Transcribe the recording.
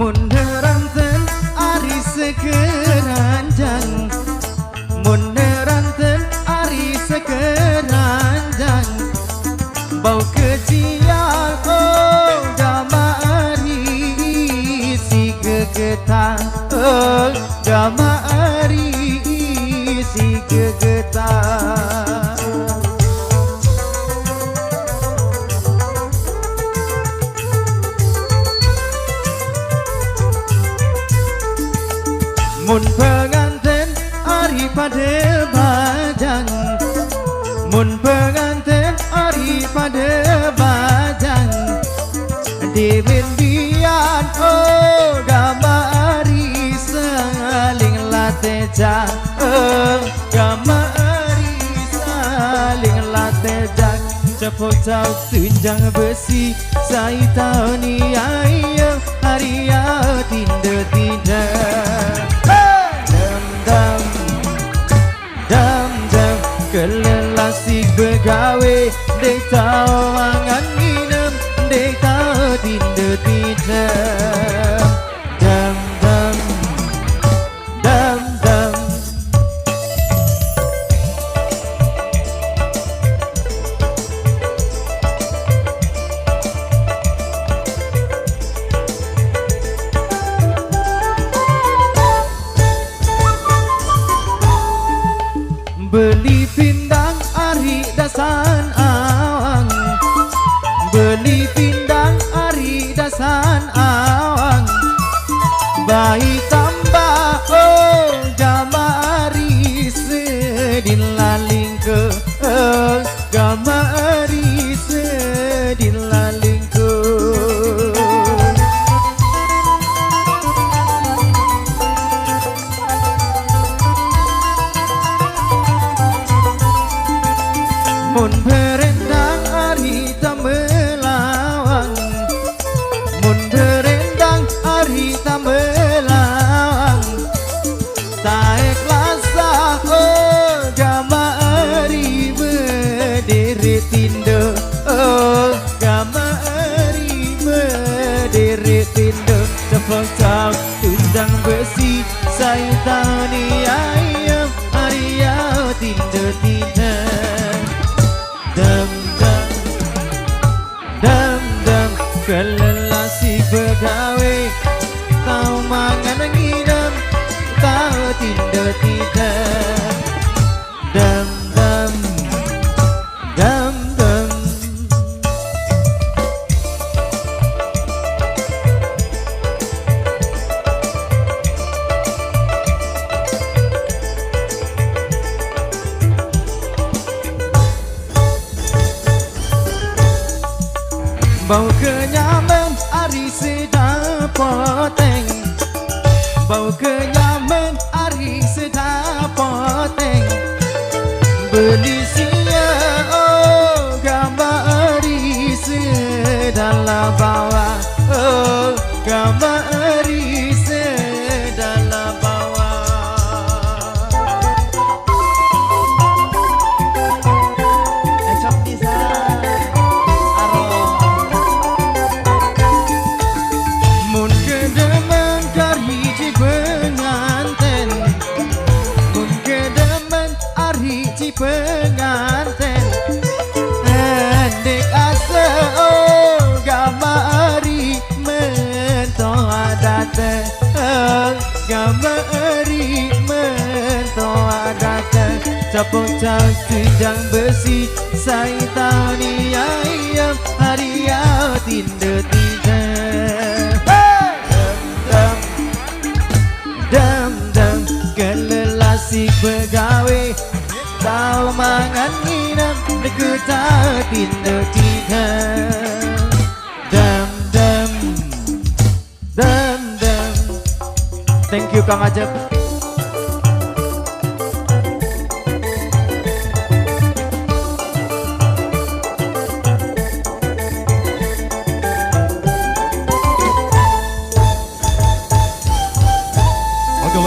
Munderanten ari sekeranjang, munderanten ari sekeranjang, bau kecial oh gamari si gegetan oh gamari si gegetan. Mun pengantin ari pada bajang, mun pengantin ari pada bajang, Dewen bian oh gamari saling lateja oh gamari saling lateja. Cepok cau tunjang besi sai tau ni ayo hari ya tinda tinda. Kelelasi begawe dek tau mangan minum dek tau tinda tinda. Dam dam dam dam. Beli pindang ari dasan awang, beli pindang ari dasan awang, bayi tambah oh gamari sedin laling ke oh gamari sedin laling ke. Mun berendang ari tamelawang, mun berendang ari tamelawang, taek lasa oh gamari berdiri tindo oh gamari berdiri tindo. Cepok cau tunjang besi saya tahu ni ayam hari ya tindo tindo. Dam dam dam dam. Kelelasi begawe tau mangan ngidam tau tinda tinda. Dam dam dam dam. Bau kenyaman ari sedap poteng, bau kenyaman ari sedap poteng, beli sia oh gamari sedala bawa oh gamari sedala bawa. Ecok bisa pengantin dek asa oh gamari mento adate oh gamari mento adate. Capok cau tunjang besi sai tau ni ayam hari ya tinda tinda. Dam dam dam. Kelelasi begawe tau mangan nginam deku tau tinda tinda. Dam dam dam dam. Thank you Kang Ajep.